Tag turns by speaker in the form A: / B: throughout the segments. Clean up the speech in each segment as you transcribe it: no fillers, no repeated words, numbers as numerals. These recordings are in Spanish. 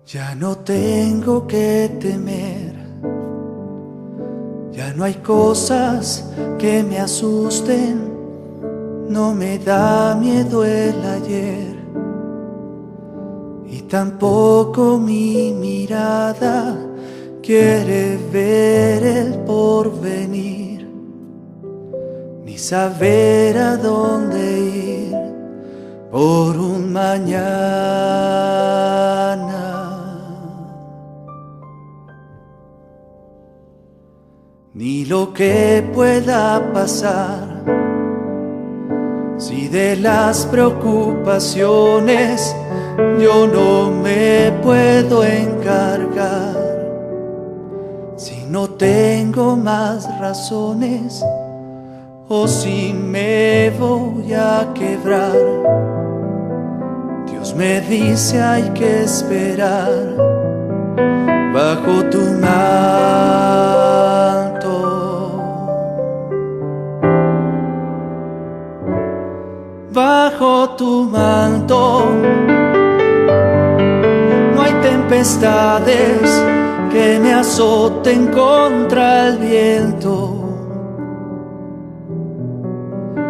A: Ya no tengo que temer, ya no hay cosas que me asusten, no me da miedo el ayer y tampoco mi mirada quiere ver el porvenir, ni saber a dónde ir por un mañana. Ni lo que pueda pasar, si de las preocupaciones yo no me puedo encargar, si no tengo más razones o si me voy a quebrar. Dios me dice hay que esperar bajo tu manto. Bajo tu manto no hay tempestades que me azoten contra el viento,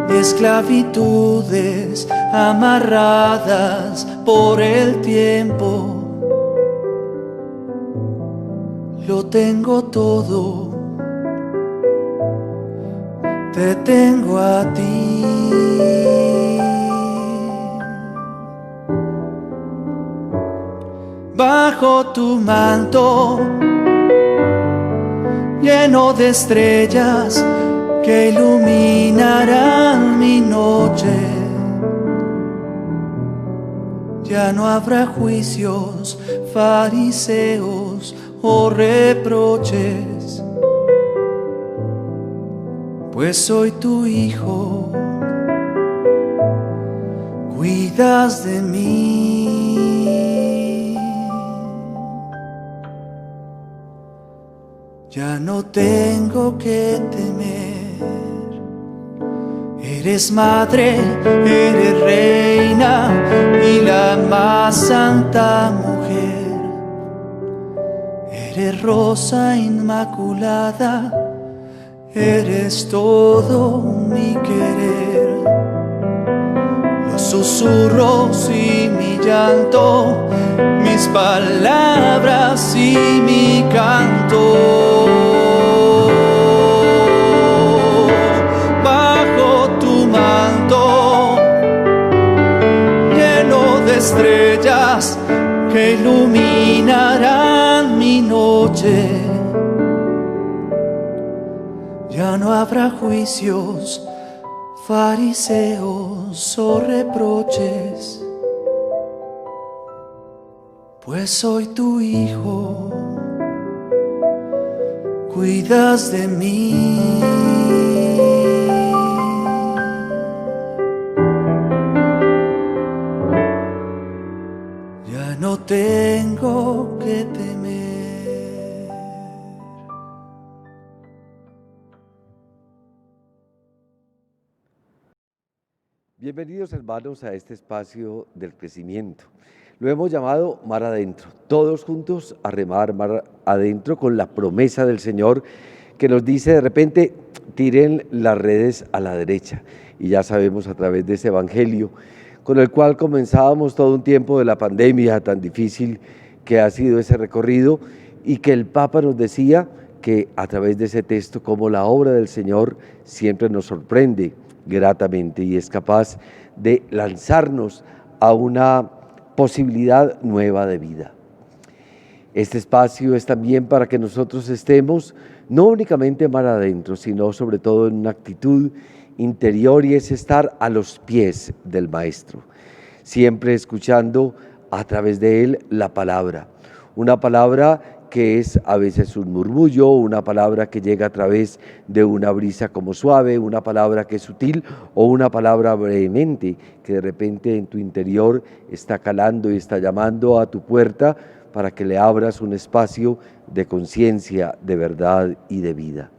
A: ni esclavitudes amarradas por el tiempo. Lo tengo todo, te tengo a ti. Bajo tu manto, lleno de estrellas que iluminarán mi noche, ya no habrá juicios, fariseos o reproches, pues soy tu hijo, cuidas de mí. Ya no tengo que temer, eres madre, eres reina y la más santa mujer, eres rosa inmaculada, eres todo mi querer. Los susurros y mi llanto, mis palabras y mi canto. Bajo tu manto, lleno de estrellas que iluminarán mi noche, ya no habrá juicios, fariseos o reproches, pues soy tu hijo, cuidas de mí. Ya no tengo que temer.
B: Bienvenidos, hermanos, a este espacio del crecimiento. Lo hemos llamado Mar Adentro, todos juntos a remar mar adentro con la promesa del Señor que nos dice de repente, tiren las redes a la derecha. Y ya sabemos a través de ese evangelio con el cual comenzábamos todo un tiempo de la pandemia tan difícil que ha sido ese recorrido, y que el Papa nos decía que a través de ese texto, como la obra del Señor siempre nos sorprende gratamente y es capaz de lanzarnos a una posibilidad nueva de vida. Este espacio es también para que nosotros estemos no únicamente mar adentro, sino sobre todo en una actitud interior, y es estar a los pies del Maestro, siempre escuchando a través de él la palabra, una palabra que es a veces un murmullo, una palabra que llega a través de una brisa como suave, una palabra que es sutil o una palabra vehemente que de repente en tu interior está calando y está llamando a tu puerta para que le abras un espacio de conciencia, de verdad y de vida.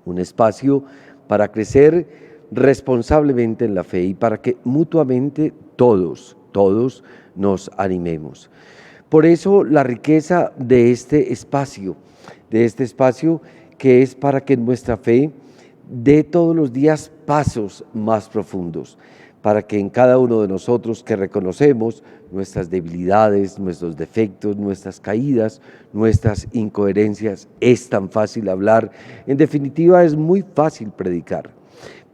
B: Un espacio para crecer, responsablemente en la fe y para que mutuamente todos nos animemos. Por eso la riqueza de este espacio que es para que nuestra fe dé todos los días pasos más profundos, para que en cada uno de nosotros que reconocemos nuestras debilidades, nuestros defectos, nuestras caídas, nuestras incoherencias, es tan fácil hablar, en definitiva es muy fácil predicar,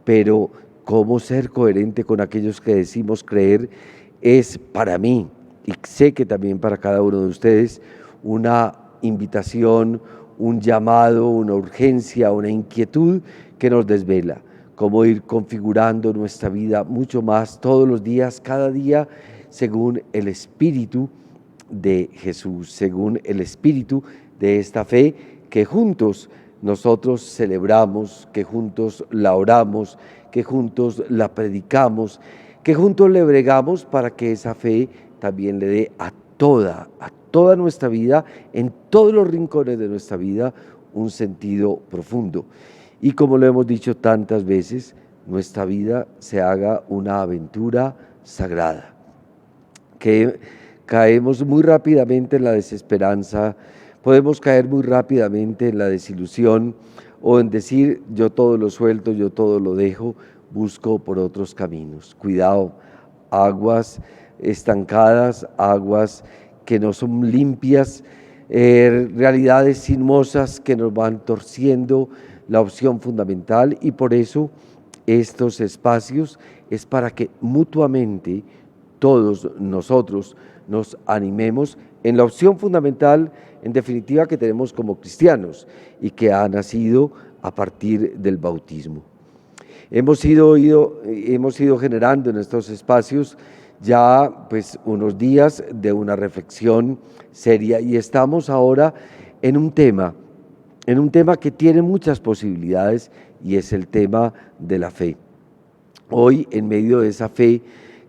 B: pero cómo ser coherente con aquellos que decimos creer es para mí, y sé que también para cada uno de ustedes, una invitación, un llamado, una urgencia, una inquietud que nos desvela. Cómo ir configurando nuestra vida mucho más todos los días, cada día, según el Espíritu de Jesús, según el Espíritu de esta fe que juntos nosotros celebramos, que juntos la oramos, que juntos la predicamos, que juntos le bregamos para que esa fe también le dé a toda nuestra vida, en todos los rincones de nuestra vida, un sentido profundo. Y como lo hemos dicho tantas veces, nuestra vida se haga una aventura sagrada, que caemos muy rápidamente en la desesperanza, podemos caer muy rápidamente en la desilusión o en decir yo todo lo suelto, yo todo lo dejo, busco por otros caminos. Cuidado, aguas estancadas, aguas que no son limpias, realidades sinuosas que nos van torciendo la opción fundamental, y por eso estos espacios es para que mutuamente todos nosotros nos animemos en la opción fundamental, en definitiva, que tenemos como cristianos y que ha nacido a partir del bautismo. Hemos ido generando en estos espacios ya pues unos días de una reflexión seria, y estamos ahora en un tema que tiene muchas posibilidades, y es el tema de la fe. Hoy, en medio de esa fe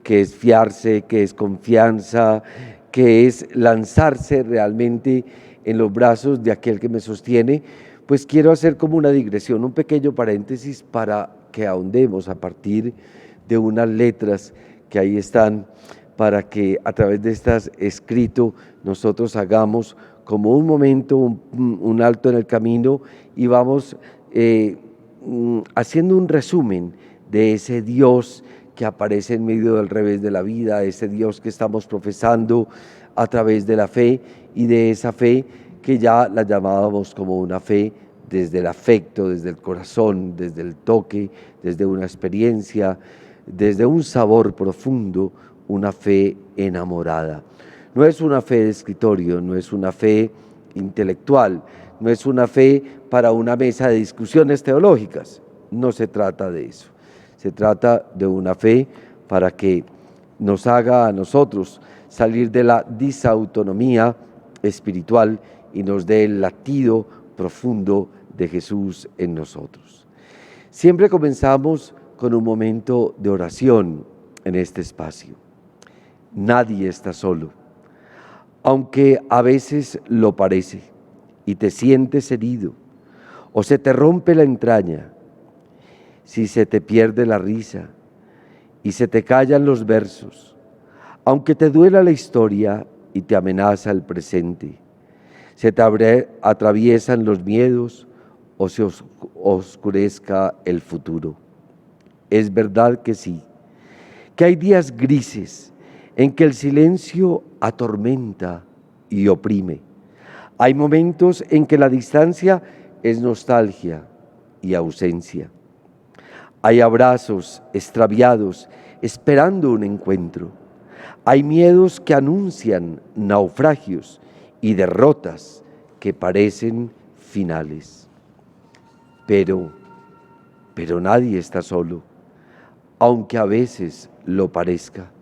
B: que es fiarse, que es confianza, que es lanzarse realmente en los brazos de aquel que me sostiene, pues quiero hacer como una digresión, un pequeño paréntesis para que ahondemos a partir de unas letras que ahí están, para que a través de estas escrito nosotros hagamos como un momento, un alto en el camino, y vamos haciendo un resumen de ese Dios que aparece en medio del revés de la vida, ese Dios que estamos profesando a través de la fe, y de esa fe que ya la llamábamos como una fe desde el afecto, desde el corazón, desde el toque, desde una experiencia, desde un sabor profundo, una fe enamorada. No es una fe de escritorio, no es una fe intelectual, no es una fe para una mesa de discusiones teológicas, no se trata de eso. Se trata de una fe para que nos haga a nosotros salir de la disautonomía espiritual y nos dé el latido profundo de Jesús en nosotros. Siempre comenzamos con un momento de oración en este espacio. Nadie está solo, aunque a veces lo parece, y te sientes herido, o se te rompe la entraña, si se te pierde la risa y se te callan los versos, aunque te duela la historia y te amenaza el presente, se te atraviesan los miedos o se oscurezca el futuro. Es verdad que sí, que hay días grises en que el silencio atormenta y oprime. Hay momentos en que la distancia es nostalgia y ausencia. Hay abrazos extraviados esperando un encuentro. Hay miedos que anuncian naufragios y derrotas que parecen finales. Pero nadie está solo, aunque a veces lo parezca.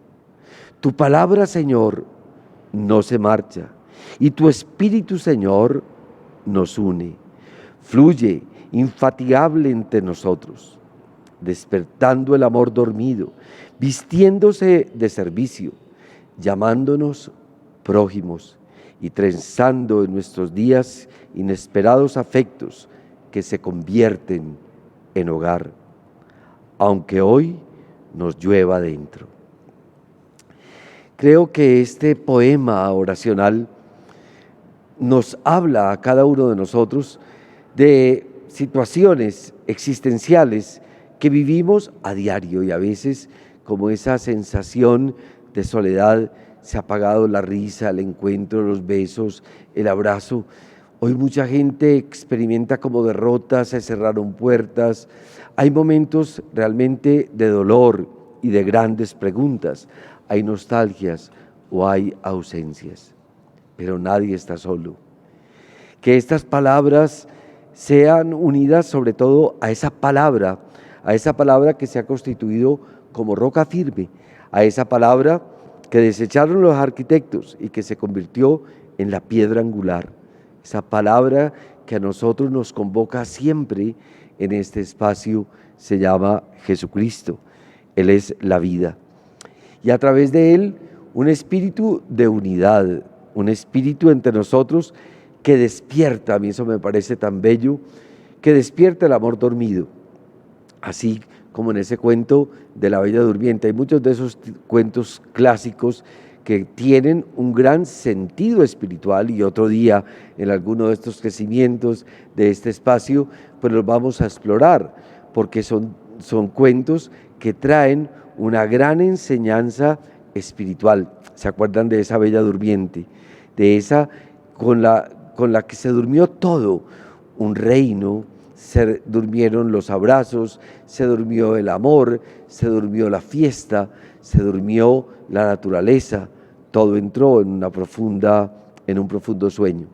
B: Tu palabra, Señor, no se marcha, y tu Espíritu, Señor, nos une. Fluye infatigable entre nosotros, despertando el amor dormido, vistiéndose de servicio, llamándonos prójimos y trenzando en nuestros días inesperados afectos que se convierten en hogar. aunque hoy nos llueva dentro. Creo que este poema oracional nos habla a cada uno de nosotros de situaciones existenciales que vivimos a diario, y a veces, como esa sensación de soledad, se ha apagado la risa, el encuentro, los besos, el abrazo. Hoy mucha gente experimenta como derrotas, se cerraron puertas. Hay momentos realmente de dolor y de grandes preguntas. Hay nostalgias o hay ausencias, pero nadie está solo. Que estas palabras sean unidas sobre todo a esa palabra que se ha constituido como roca firme, a esa palabra que desecharon los arquitectos y que se convirtió en la piedra angular, esa palabra que a nosotros nos convoca siempre en este espacio, se llama Jesucristo. Él es la vida. Y a través de Él, un espíritu de unidad, un espíritu entre nosotros que despierta, a mí eso me parece tan bello, que despierta el amor dormido. Así como en ese cuento de la Bella Durmiente. Hay muchos de esos cuentos clásicos que tienen un gran sentido espiritual, y otro día en alguno de estos crecimientos de este espacio pues los vamos a explorar, porque son cuentos que traen una gran enseñanza espiritual. ¿Se acuerdan de esa Bella Durmiente? De esa con la que se durmió todo, un reino, se durmieron los abrazos, se durmió el amor, se durmió la fiesta, se durmió la naturaleza, todo entró en un profundo sueño.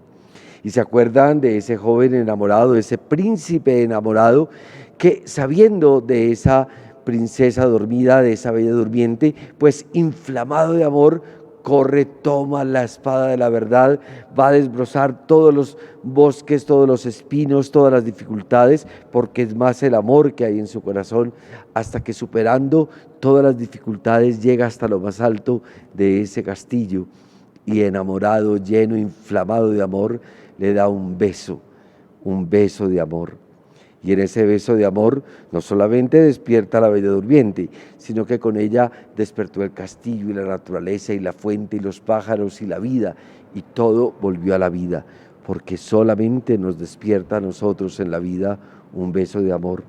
B: Y se acuerdan de ese joven enamorado, de ese príncipe enamorado, que sabiendo de esa princesa dormida, de esa bella durmiente, pues inflamado de amor, corre, toma la espada de la verdad, va a desbrozar todos los bosques, todos los espinos, todas las dificultades, porque es más el amor que hay en su corazón, hasta que superando todas las dificultades llega hasta lo más alto de ese castillo, y enamorado, lleno, inflamado de amor, le da un beso de amor. Y en ese beso de amor no solamente despierta la Bella Durmiente, sino que con ella despertó el castillo y la naturaleza y la fuente y los pájaros y la vida, y todo volvió a la vida, porque solamente nos despierta a nosotros en la vida un beso de amor.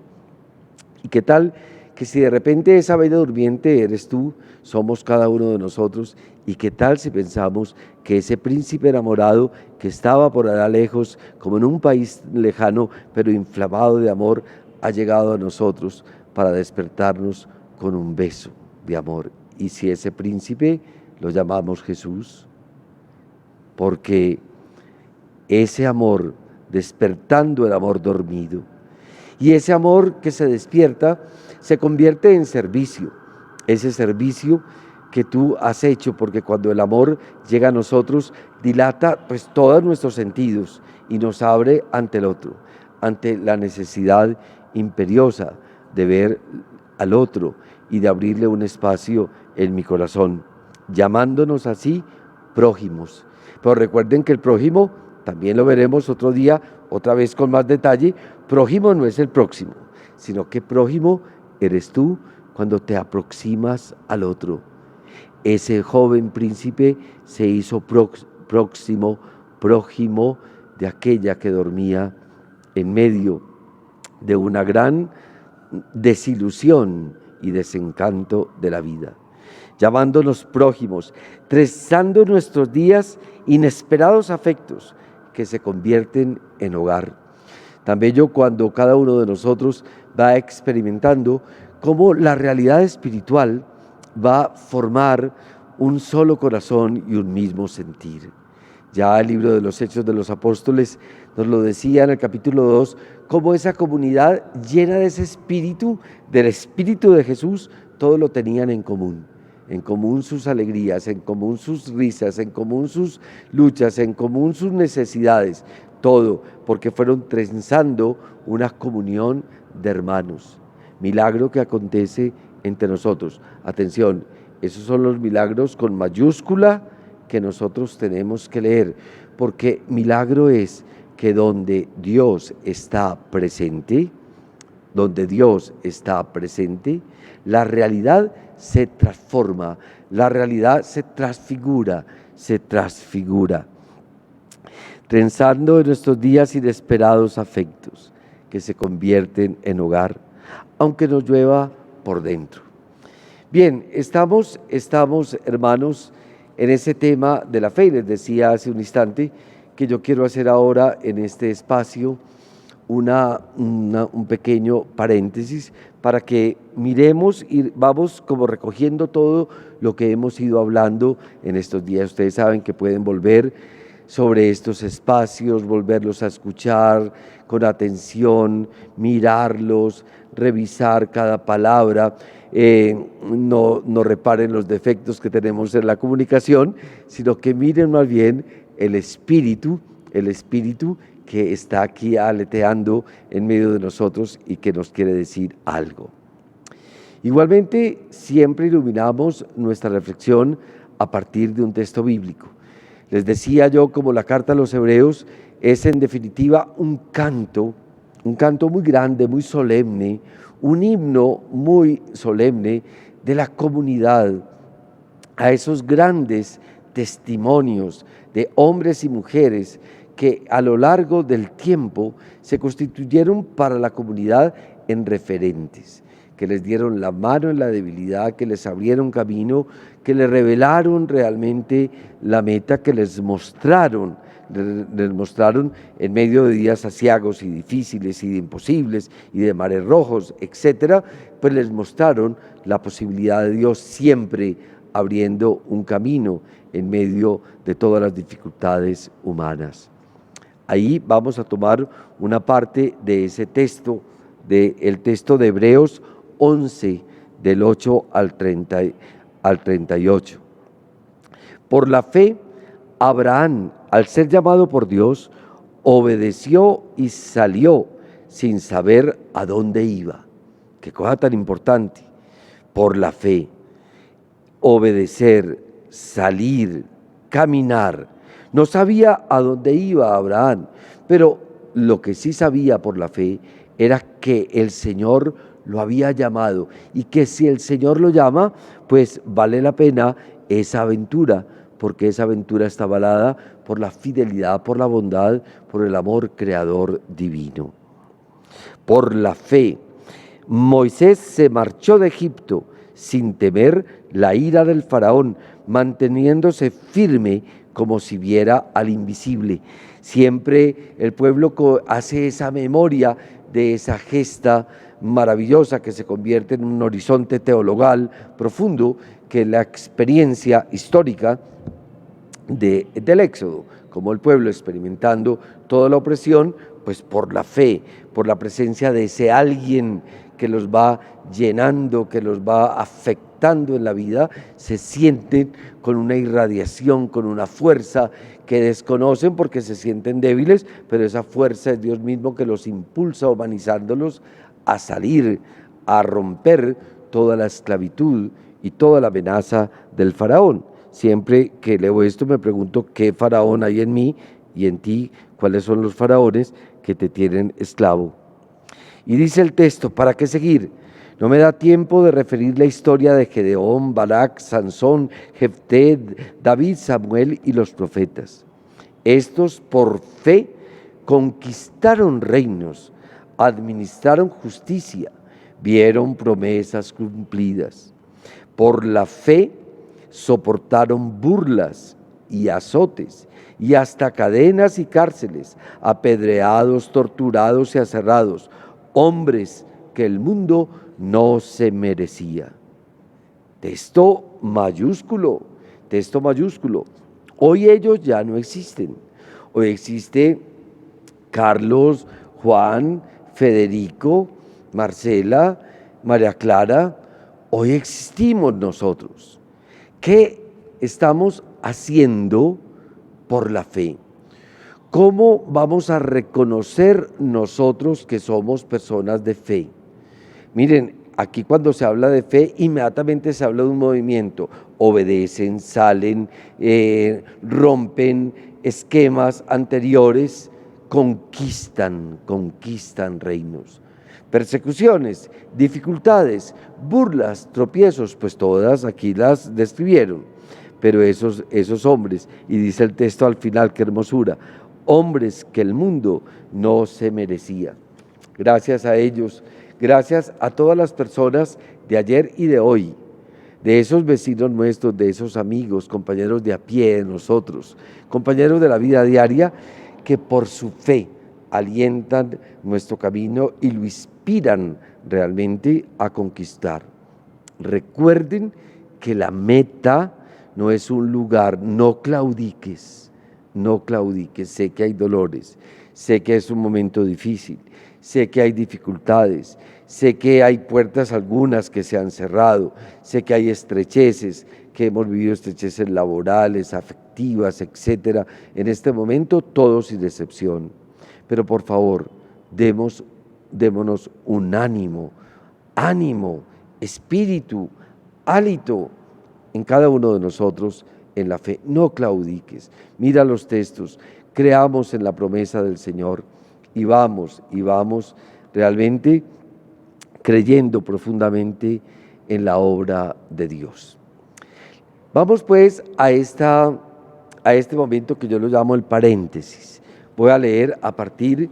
B: ¿Y qué tal que si de repente esa Bella Durmiente eres tú, somos cada uno de nosotros? ¿Y qué tal si pensamos que ese príncipe enamorado que estaba por allá lejos, como en un país lejano, pero inflamado de amor, ha llegado a nosotros para despertarnos con un beso de amor? Y si ese príncipe lo llamamos Jesús, porque ese amor, despertando el amor dormido, y ese amor que se despierta, se convierte en servicio, ese servicio que tú has hecho, porque cuando el amor llega a nosotros, dilata pues todos nuestros sentidos y nos abre ante el otro, ante la necesidad imperiosa de ver al otro y de abrirle un espacio en mi corazón, llamándonos así prójimos. Pero recuerden que el prójimo, también lo veremos otro día, otra vez con más detalle, prójimo no es el próximo, sino que prójimo eres tú cuando te aproximas al otro. Ese joven príncipe se hizo prójimo de aquella que dormía en medio de una gran desilusión y desencanto de la vida, llamándonos prójimos, trazando nuestros días inesperados afectos que se convierten en hogar. Tan bello cuando cada uno de nosotros va experimentando cómo la realidad espiritual va a formar un solo corazón y un mismo sentir. Ya el libro de los Hechos de los Apóstoles nos lo decía en el capítulo 2, cómo esa comunidad llena de ese espíritu, del espíritu de Jesús, todo lo tenían en común sus alegrías, en común sus risas, en común sus luchas, en común sus necesidades, todo, porque fueron trenzando una comunión de hermanos. Milagro que acontece entre nosotros. Atención, esos son los milagros con mayúscula que nosotros tenemos que leer, porque milagro es que donde Dios está presente, donde Dios está presente, la realidad se transforma, la realidad se transfigura, trenzando en nuestros días inesperados afectos que se convierten en hogar, aunque nos llueva por dentro. Bien, estamos hermanos, en ese tema de la fe. Les decía hace un instante que yo quiero hacer ahora en este espacio un pequeño paréntesis para que miremos y vamos como recogiendo todo lo que hemos ido hablando en estos días. Ustedes saben que pueden volver sobre estos espacios, volverlos a escuchar con atención, mirarlos, revisar cada palabra. No reparen los defectos que tenemos en la comunicación, sino que miren más bien el Espíritu que está aquí aleteando en medio de nosotros y que nos quiere decir algo. Igualmente, siempre iluminamos nuestra reflexión a partir de un texto bíblico. Les decía yo, como la carta a los Hebreos es en definitiva un canto muy grande, muy solemne, un himno muy solemne de la comunidad, a esos grandes testimonios de hombres y mujeres que a lo largo del tiempo se constituyeron para la comunidad en referentes, que les dieron la mano en la debilidad, que les abrieron camino, que les revelaron realmente la meta, que les mostraron en medio de días aciagos y difíciles y de imposibles y de mares rojos, etcétera, pues les mostraron la posibilidad de Dios siempre abriendo un camino en medio de todas las dificultades humanas. Ahí vamos a tomar una parte de ese texto, del texto de Hebreos 11, del 8 al 38. Por la fe, Abraham, al ser llamado por Dios, obedeció y salió sin saber a dónde iba. Qué cosa tan importante. Por la fe, obedecer, salir, caminar. No sabía a dónde iba Abraham, pero lo que sí sabía por la fe era que el Señor lo había llamado y que si el Señor lo llama, pues vale la pena esa aventura, porque esa aventura está avalada por la fidelidad, por la bondad, por el amor creador divino. Por la fe, Moisés se marchó de Egipto sin temer la ira del faraón, manteniéndose firme como si viera al invisible. Siempre el pueblo hace esa memoria de esa gesta maravillosa que se convierte en un horizonte teologal profundo, que es la experiencia histórica del Éxodo, como el pueblo experimentando toda la opresión, pues por la fe, por la presencia de ese alguien que los va llenando, que los va afectando en la vida, se sienten con una irradiación, con una fuerza que desconocen porque se sienten débiles, pero esa fuerza es Dios mismo que los impulsa, humanizándolos a salir, a romper toda la esclavitud y toda la amenaza del faraón. Siempre que leo esto me pregunto qué faraón hay en mí y en ti, cuáles son los faraones que te tienen esclavo. Y dice el texto, ¿para qué seguir? No me da tiempo de referir la historia de Gedeón, Barac, Sansón, Jefté, David, Samuel y los profetas. Estos por fe conquistaron reinos, administraron justicia, vieron promesas cumplidas. Por la fe soportaron burlas y azotes y hasta cadenas y cárceles, apedreados, torturados y aserrados, hombres que el mundo no se merecía. Texto mayúsculo. Hoy ellos ya no existen. Hoy existe Carlos, Juan, Federico, Marcela, María Clara. Hoy existimos nosotros. ¿Qué estamos haciendo por la fe? ¿Cómo vamos a reconocer nosotros que somos personas de fe? Miren, aquí cuando se habla de fe, inmediatamente se habla de un movimiento. Obedecen, salen, rompen esquemas anteriores, conquistan reinos. persecuciones, dificultades, burlas, tropiezos, pues todas aquí las describieron. Pero esos hombres, y dice el texto al final, qué hermosura, hombres que el mundo no se merecía. Gracias a ellos, gracias a todas las personas de ayer y de hoy, de esos vecinos nuestros, de esos amigos, compañeros de a pie de nosotros, compañeros de la vida diaria, que por su fe alientan nuestro camino y lo inspiran realmente a conquistar. Recuerden que la meta no es un lugar, no claudiques, sé que hay dolores, sé que es un momento difícil, sé que hay dificultades, sé que hay puertas algunas que se han cerrado, sé que hay estrecheces, que hemos vivido estrecheces laborales, afectivas, etcétera. En este momento todos sin excepción. Pero por favor, démonos un ánimo, espíritu, hálito en cada uno de nosotros en la fe. No claudiques, mira los textos, creamos en la promesa del Señor y vamos realmente creyendo profundamente en la obra de Dios. Vamos pues a este momento que yo lo llamo el paréntesis. Voy a leer a partir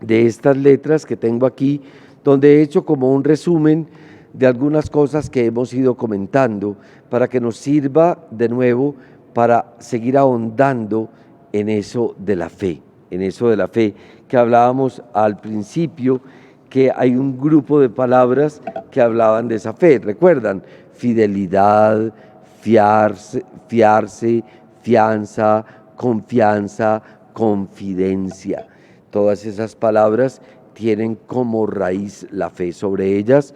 B: de estas letras que tengo aquí, donde he hecho como un resumen de algunas cosas que hemos ido comentando para que nos sirva de nuevo para seguir ahondando en eso de la fe, que hablábamos al principio, que hay un grupo de palabras que hablaban de esa fe. ¿Recuerdan? Fidelidad, fiarse, fianza, confianza, confidencia. Todas esas palabras tienen como raíz la fe. Sobre ellas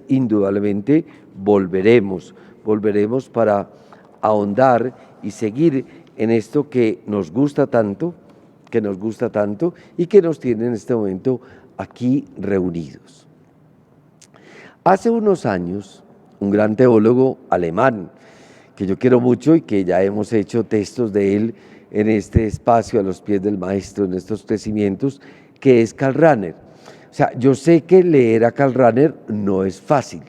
B: indudablemente volveremos para ahondar y seguir en esto que nos gusta tanto y que nos tiene en este momento aquí reunidos. Hace unos años, un gran teólogo alemán, que yo quiero mucho y que ya hemos hecho textos de él en este espacio a los pies del maestro, en estos crecimientos, que es Karl Rahner. O sea, yo sé que leer a Karl Rahner no es fácil,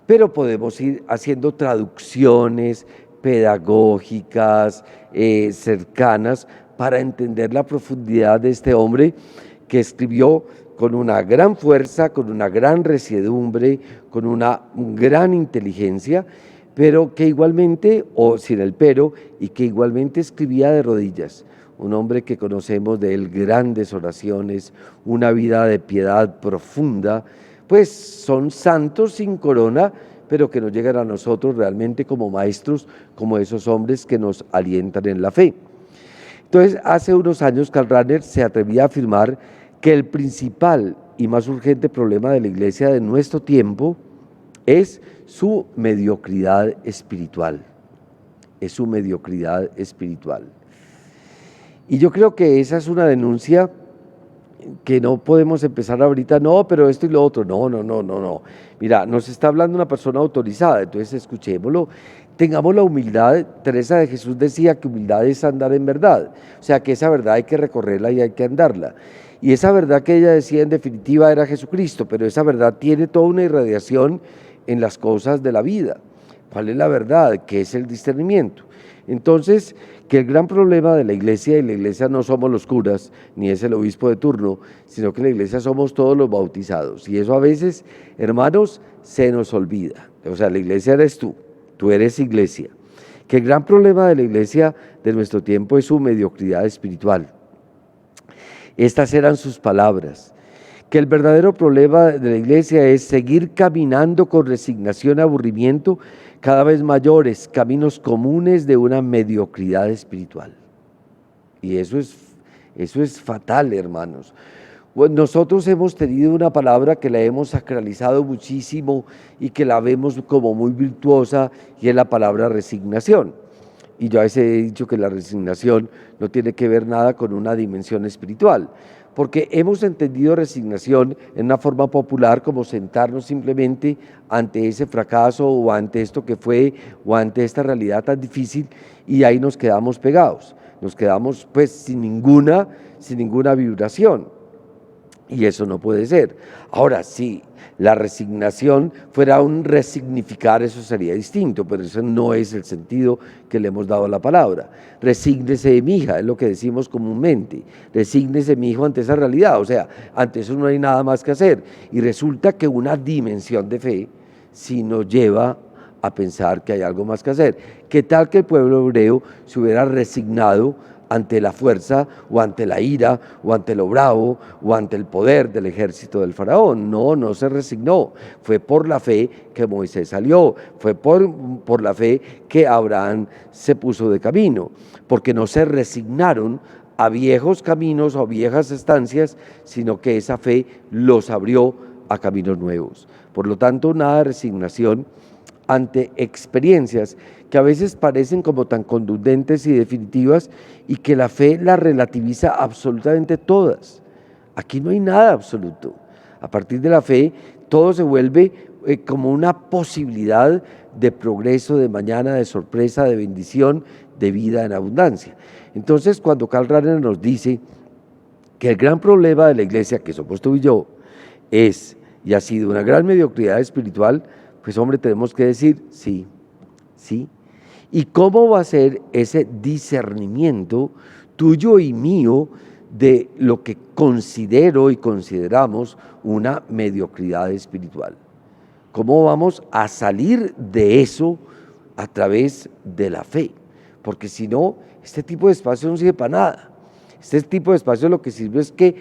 B: pero podemos ir haciendo traducciones pedagógicas, cercanas, para entender la profundidad de este hombre que escribió con una gran fuerza, con una gran resiedumbre, con una gran inteligencia, pero que igualmente, o sin el pero, y que igualmente escribía de rodillas. Un hombre que conocemos de él grandes oraciones, una vida de piedad profunda, pues son santos sin corona, pero que nos llegan a nosotros realmente como maestros, como esos hombres que nos alientan en la fe. Entonces, hace unos años Karl Rahner se atrevía a afirmar que el principal y más urgente problema de la Iglesia de nuestro tiempo es su mediocridad espiritual. Y yo creo que esa es una denuncia que no podemos empezar ahorita, no, pero esto y lo otro, no. Mira, nos está hablando una persona autorizada, entonces escuchémoslo, tengamos la humildad. Teresa de Jesús decía que humildad es andar en verdad, o sea que esa verdad hay que recorrerla y hay que andarla. Y esa verdad que ella decía en definitiva era Jesucristo, pero esa verdad tiene toda una irradiación en las cosas de la vida. ¿Cuál es la verdad? ¿Qué es el discernimiento? Entonces, que el gran problema de la Iglesia, y la Iglesia no somos los curas, ni es el obispo de turno, sino que la Iglesia somos todos los bautizados. Y eso a veces, hermanos, se nos olvida. O sea, la Iglesia eres tú eres Iglesia. Que el gran problema de la Iglesia de nuestro tiempo es su mediocridad espiritual. Estas eran sus palabras. Que el verdadero problema de la Iglesia es seguir caminando con resignación y aburrimiento cada vez mayores, caminos comunes de una mediocridad espiritual. Y eso es fatal, hermanos. Nosotros hemos tenido una palabra que la hemos sacralizado muchísimo y que la vemos como muy virtuosa, y es la palabra resignación. Y yo a veces he dicho que la resignación no tiene que ver nada con una dimensión espiritual, porque hemos entendido resignación en una forma popular como sentarnos simplemente ante ese fracaso o ante esto que fue o ante esta realidad tan difícil, y ahí nos quedamos pegados, nos quedamos pues sin ninguna vibración. Y eso no puede ser. Ahora, si la resignación fuera un resignificar, eso sería distinto, pero eso no es el sentido que le hemos dado a la palabra. Resígnese, mi hija, es lo que decimos comúnmente. Resígnese, mi hijo, ante esa realidad. O sea, ante eso no hay nada más que hacer. Y resulta que una dimensión de fe sí nos lleva a pensar que hay algo más que hacer. ¿Qué tal que el pueblo hebreo se hubiera resignado ante la fuerza o ante la ira o ante lo bravo o ante el poder del ejército del faraón? No, no se resignó. Fue por la fe que Moisés salió, fue por la fe que Abraham se puso de camino, porque no se resignaron a viejos caminos o viejas estancias, sino que esa fe los abrió a caminos nuevos. Por lo tanto, nada de resignación ante experiencias que a veces parecen como tan contundentes y definitivas y que la fe las relativiza absolutamente todas. Aquí no hay nada absoluto. A partir de la fe, todo se vuelve como una posibilidad de progreso, de mañana, de sorpresa, de bendición, de vida en abundancia. Entonces, cuando Karl Rahner nos dice que el gran problema de la iglesia, que somos tú y yo, es y ha sido una gran mediocridad espiritual, pues hombre, tenemos que decir sí, sí. ¿Y cómo va a ser ese discernimiento tuyo y mío de lo que considero y consideramos una mediocridad espiritual? ¿Cómo vamos a salir de eso a través de la fe? Porque si no, este tipo de espacio no sirve para nada. Este tipo de espacio lo que sirve es que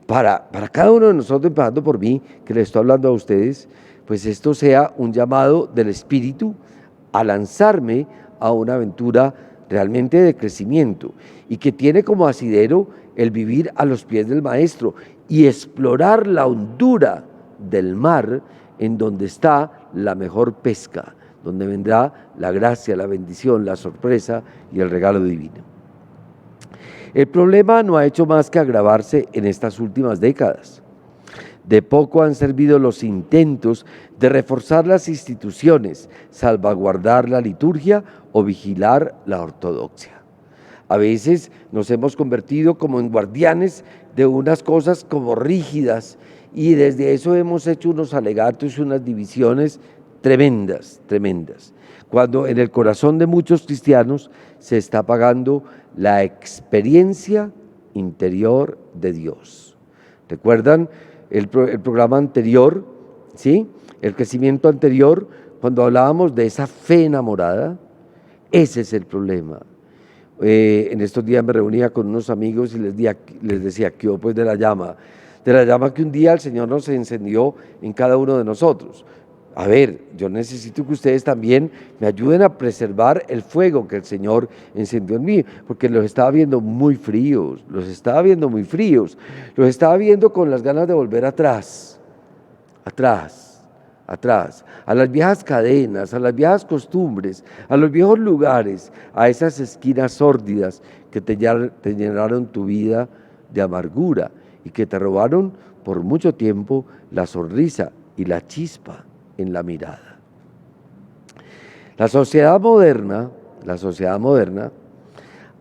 B: para cada uno de nosotros, empezando por mí, que le estoy hablando a ustedes, pues esto sea un llamado del Espíritu a lanzarme a una aventura realmente de crecimiento y que tiene como asidero el vivir a los pies del Maestro y explorar la hondura del mar en donde está la mejor pesca, donde vendrá la gracia, la bendición, la sorpresa y el regalo divino. El problema no ha hecho más que agravarse en estas últimas décadas. De poco han servido los intentos de reforzar las instituciones, salvaguardar la liturgia o vigilar la ortodoxia. A veces nos hemos convertido como en guardianes de unas cosas como rígidas y desde eso hemos hecho unos alegatos y unas divisiones tremendas, tremendas. Cuando en el corazón de muchos cristianos se está apagando la experiencia interior de Dios. ¿Recuerdan el programa anterior, ¿sí? El crecimiento anterior, cuando hablábamos de esa fe enamorada? Ese es el problema. En estos días me reunía con unos amigos y les decía que yo pues de la llama que un día el Señor nos encendió en cada uno de nosotros. A ver, yo necesito que ustedes también me ayuden a preservar el fuego que el Señor encendió en mí, porque los estaba viendo muy fríos, los estaba viendo con las ganas de volver atrás, a las viejas cadenas, a las viejas costumbres, a los viejos lugares, a esas esquinas sórdidas que te llenaron tu vida de amargura y que te robaron por mucho tiempo la sonrisa y la chispa en la mirada. La sociedad moderna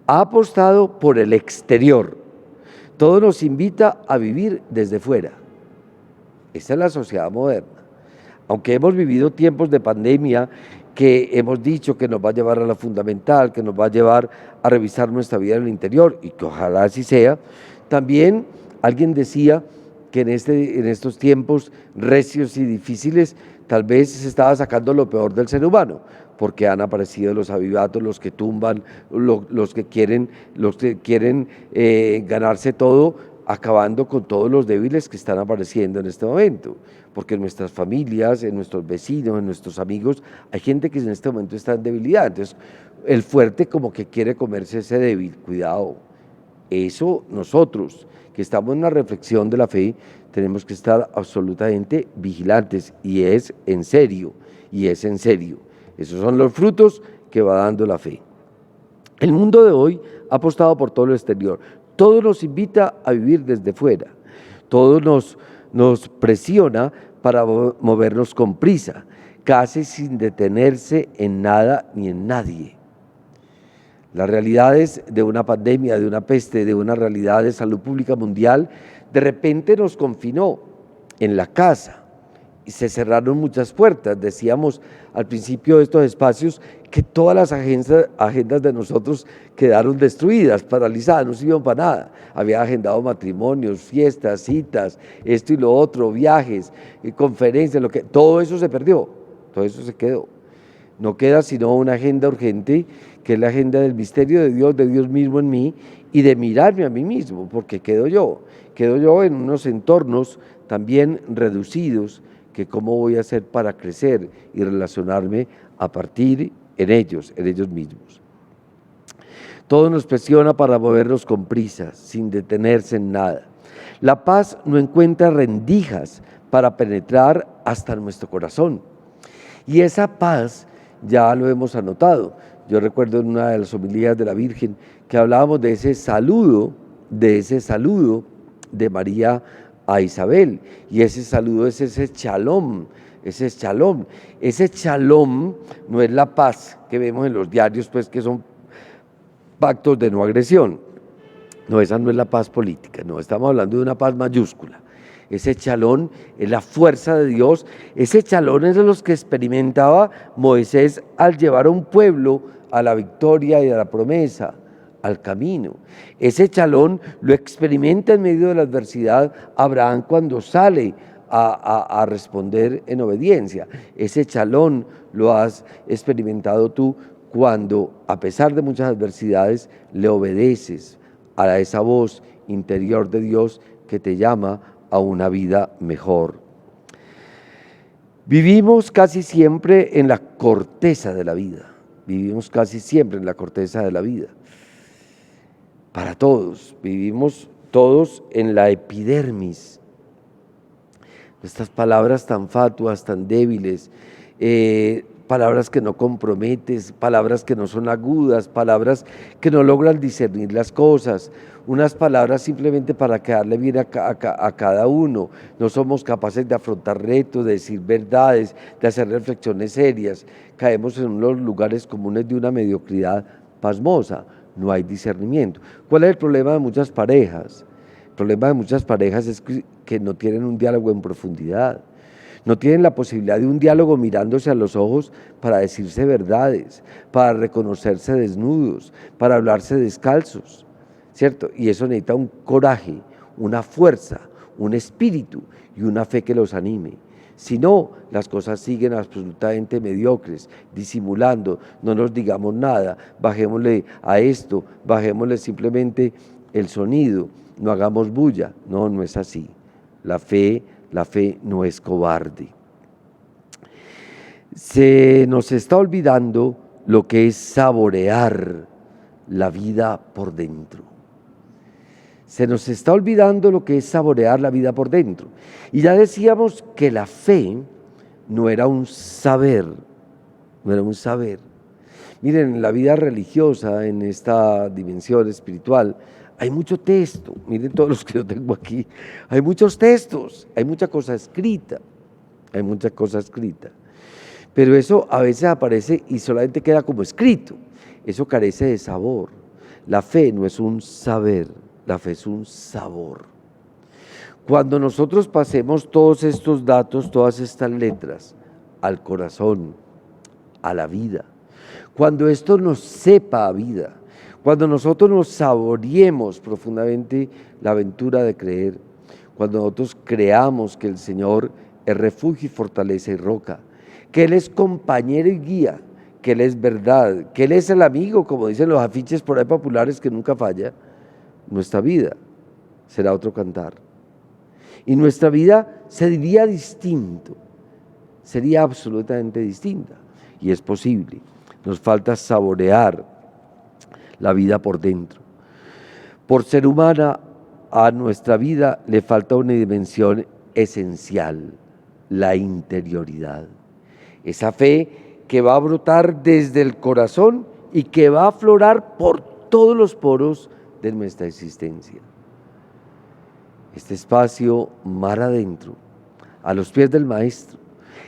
B: ha apostado por el exterior. Todo nos invita a vivir desde fuera. Esa es la sociedad moderna. Aunque hemos vivido tiempos de pandemia que hemos dicho que nos va a llevar a lo fundamental, que nos va a llevar a revisar nuestra vida en el interior, y que ojalá así sea, también alguien decía que en estos tiempos recios y difíciles tal vez se estaba sacando lo peor del ser humano, porque han aparecido los avivatos, los que tumban, los que quieren ganarse todo, acabando con todos los débiles que están apareciendo en este momento, porque en nuestras familias, en nuestros vecinos, en nuestros amigos, hay gente que en este momento está en debilidad. Entonces, el fuerte como que quiere comerse ese débil. Cuidado, eso nosotros, que estamos en una reflexión de la fe, tenemos que estar absolutamente vigilantes, y es en serio. Esos son los frutos que va dando la fe. El mundo de hoy ha apostado por todo lo exterior. Todo nos invita a vivir desde fuera. Todo nos presiona para movernos con prisa, casi sin detenerse en nada ni en nadie. Las realidades de una pandemia, de una peste, de una realidad de salud pública mundial, de repente nos confinó en la casa y se cerraron muchas puertas. Decíamos al principio de estos espacios que todas las agendas de nosotros quedaron destruidas, paralizadas, no sirvieron para nada. Había agendado matrimonios, fiestas, citas, esto y lo otro, viajes, conferencias, todo eso se perdió, todo eso se quedó. No queda sino una agenda urgente, que es la agenda del misterio de Dios mismo en mí, y de mirarme a mí mismo, porque quedo yo en unos entornos también reducidos, que cómo voy a hacer para crecer y relacionarme a partir en ellos mismos. Todo nos presiona para movernos con prisa, sin detenerse en nada. La paz no encuentra rendijas para penetrar hasta nuestro corazón. Y esa paz ya lo hemos anotado. Yo recuerdo en una de las homilías de la Virgen que hablábamos de ese saludo de María a Isabel, y ese saludo es ese shalom. Ese shalom no es la paz que vemos en los diarios, pues, que son pactos de no agresión. No, esa no es la paz política, no, estamos hablando de una paz mayúscula. Ese shalom es la fuerza de Dios. Ese shalom es de los que experimentaba Moisés al llevar a un pueblo a la victoria y a la promesa, al camino. Ese shalom lo experimenta en medio de la adversidad Abraham cuando sale a responder en obediencia. Ese shalom lo has experimentado tú cuando, a pesar de muchas adversidades, le obedeces a esa voz interior de Dios que te llama a una vida mejor. Vivimos casi siempre en la corteza de la vida. Para todos, vivimos todos en la epidermis. Estas palabras tan fatuas, tan débiles, palabras que no comprometes, palabras que no son agudas, palabras que no logran discernir las cosas, unas palabras simplemente para quedarle bien a cada uno. No somos capaces de afrontar retos, de decir verdades, de hacer reflexiones serias. Caemos en unos lugares comunes de una mediocridad pasmosa. No hay discernimiento. ¿Cuál es el problema de muchas parejas? El problema de muchas parejas es que no tienen un diálogo en profundidad. No tienen la posibilidad de un diálogo mirándose a los ojos para decirse verdades, para reconocerse desnudos, para hablarse descalzos, ¿cierto? Y eso necesita un coraje, una fuerza, un espíritu y una fe que los anime. Si no, las cosas siguen absolutamente mediocres, disimulando, no nos digamos nada, bajémosle a esto, bajémosle simplemente el sonido, no hagamos bulla. No, no es así. La fe no es cobarde. Se nos está olvidando lo que es saborear la vida por dentro. Se nos está olvidando lo que es saborear la vida por dentro. Y ya decíamos que la fe no era un saber, Miren, en la vida religiosa, en esta dimensión espiritual, hay mucho texto. Miren todos los que yo tengo aquí. Hay muchos textos, hay mucha cosa escrita. Pero eso a veces aparece y solamente queda como escrito. Eso carece de sabor. La fe no es un saber, la fe es un sabor. Cuando nosotros pasemos todos estos datos, todas estas letras al corazón, a la vida, cuando esto nos sepa a vida, cuando nosotros nos saboreemos profundamente la aventura de creer, cuando nosotros creamos que el Señor es refugio y fortaleza y roca, que Él es compañero y guía, que Él es verdad, que Él es el amigo, como dicen los afiches por ahí populares que nunca falla, nuestra vida será otro cantar. Y nuestra vida sería distinto, sería absolutamente distinta. Y es posible. Nos falta saborear la vida por dentro. Por ser humana, a nuestra vida le falta una dimensión esencial, la interioridad. Esa fe que va a brotar desde el corazón y que va a aflorar por todos los poros de nuestra existencia. Este espacio mar adentro, a los pies del Maestro,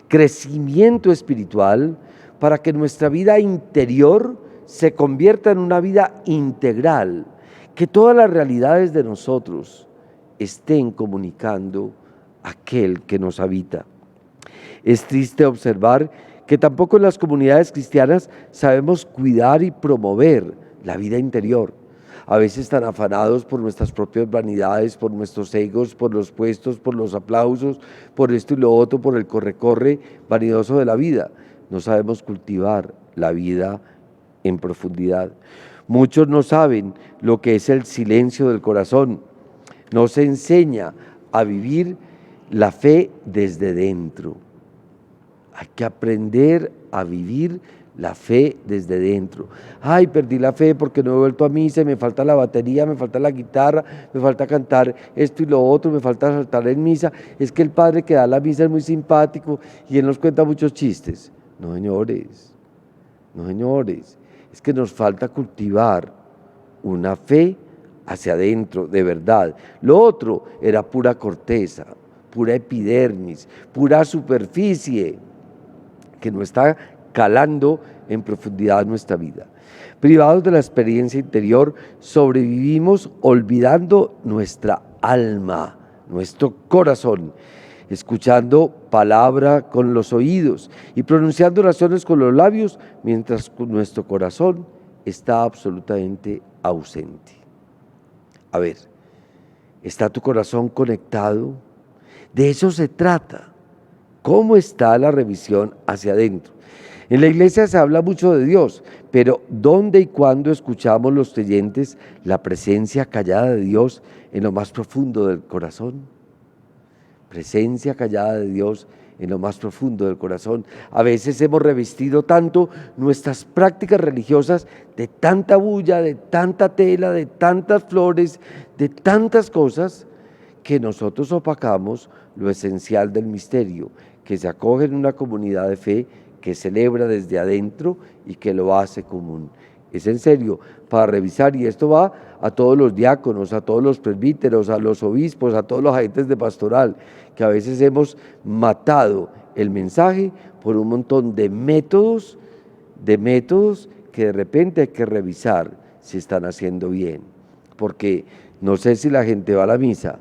B: crecimiento espiritual para que nuestra vida interior se convierta en una vida integral, que todas las realidades de nosotros estén comunicando a aquel que nos habita. Es triste observar que tampoco en las comunidades cristianas sabemos cuidar y promover la vida interior. A veces tan afanados por nuestras propias vanidades, por nuestros egos, por los puestos, por los aplausos, por esto y lo otro, por el corre-corre vanidoso de la vida. No sabemos cultivar la vida en profundidad. Muchos no saben lo que es el silencio del corazón. No se enseña a vivir la fe desde dentro. Hay que aprender a vivir la fe desde dentro. Ay, perdí la fe porque no he vuelto a misa, me falta la batería, me falta la guitarra, me falta cantar esto y lo otro, me falta saltar en misa. Es que el padre que da la misa es muy simpático y él nos cuenta muchos chistes. No, señores, no, señores. Es que nos falta cultivar una fe hacia adentro, de verdad. Lo otro era pura corteza, pura epidermis, pura superficie, que no está calando en profundidad nuestra vida. Privados de la experiencia interior, sobrevivimos olvidando nuestra alma, nuestro corazón, escuchando palabra con los oídos y pronunciando oraciones con los labios, mientras nuestro corazón está absolutamente ausente. A ver, ¿está tu corazón conectado? De eso se trata. ¿Cómo está la revisión hacia adentro? En la iglesia se habla mucho de Dios, pero ¿dónde y cuándo escuchamos los creyentes la presencia callada de Dios en lo más profundo del corazón? Presencia callada de Dios en lo más profundo del corazón. A veces hemos revestido tanto nuestras prácticas religiosas de tanta bulla, de tanta tela, de tantas flores, de tantas cosas, que nosotros opacamos lo esencial del misterio, que se acoge en una comunidad de fe, que celebra desde adentro y que lo hace común. Es en serio, para revisar, y esto va a todos los diáconos, a todos los presbíteros, a los obispos, a todos los agentes de pastoral, que a veces hemos matado el mensaje por un montón de métodos que de repente hay que revisar si están haciendo bien. Porque no sé si la gente va a la misa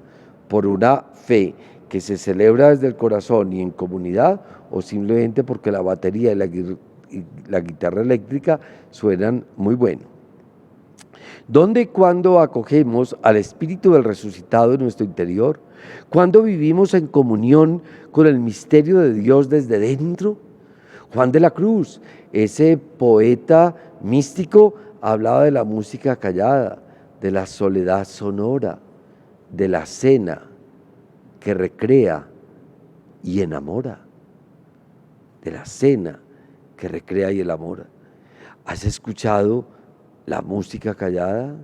B: por una fe que se celebra desde el corazón y en comunidad, o simplemente porque la batería y la guitarra eléctrica suenan muy bueno. ¿Dónde y cuándo acogemos al Espíritu del resucitado en nuestro interior? ¿Cuándo vivimos en comunión con el misterio de Dios desde dentro? Juan de la Cruz, ese poeta místico, hablaba de la música callada, de la soledad sonora, de la cena que recrea y enamora, de la cena que recrea y enamora. ¿Has escuchado la música callada?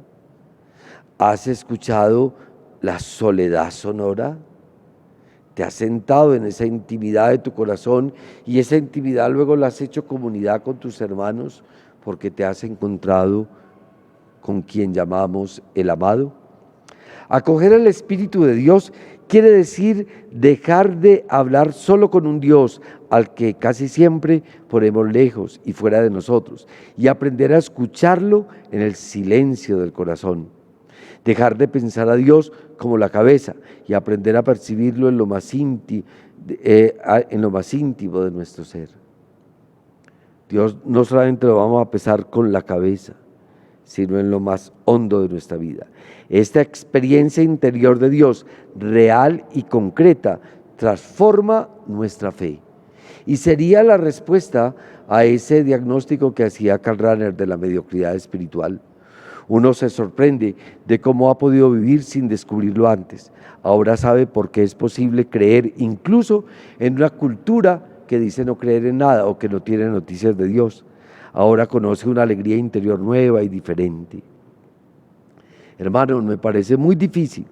B: ¿Has escuchado la soledad sonora? ¿Te has sentado en esa intimidad de tu corazón y esa intimidad luego la has hecho comunidad con tus hermanos porque te has encontrado con quien llamamos el amado? Acoger al Espíritu de Dios quiere decir dejar de hablar solo con un Dios al que casi siempre ponemos lejos y fuera de nosotros, y aprender a escucharlo en el silencio del corazón. Dejar de pensar a Dios como la cabeza y aprender a percibirlo en lo más íntimo de nuestro ser. Dios no solamente lo vamos a pensar con la cabeza, sino en lo más hondo de nuestra vida. Esta experiencia interior de Dios, real y concreta, transforma nuestra fe. Y sería la respuesta a ese diagnóstico que hacía Karl Rahner de la mediocridad espiritual. Uno se sorprende de cómo ha podido vivir sin descubrirlo antes. Ahora sabe por qué es posible creer incluso en una cultura que dice no creer en nada o que no tiene noticias de Dios. Ahora conoce una alegría interior nueva y diferente. Hermanos, me parece muy difícil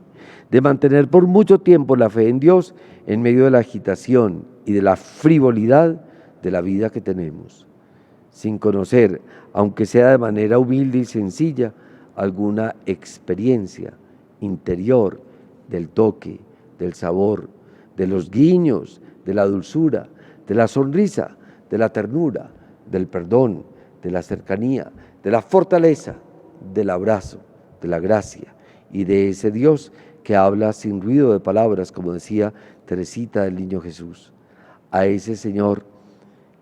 B: de mantener por mucho tiempo la fe en Dios en medio de la agitación y de la frivolidad de la vida que tenemos, sin conocer, aunque sea de manera humilde y sencilla, alguna experiencia interior del toque, del sabor, de los guiños, de la dulzura, de la sonrisa, de la ternura, del perdón, de la cercanía, de la fortaleza, del abrazo, de la gracia y de ese Dios que habla sin ruido de palabras, como decía Teresita del Niño Jesús. A ese Señor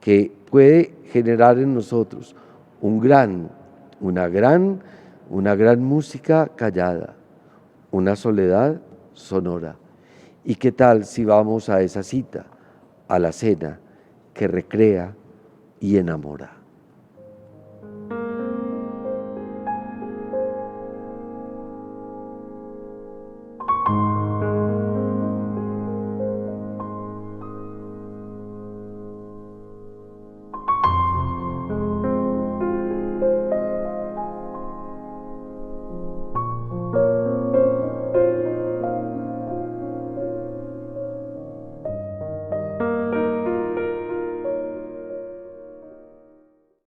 B: que puede generar en nosotros una gran música callada, una soledad sonora. ¿Y qué tal si vamos a esa cita, a la cena que recrea y enamora?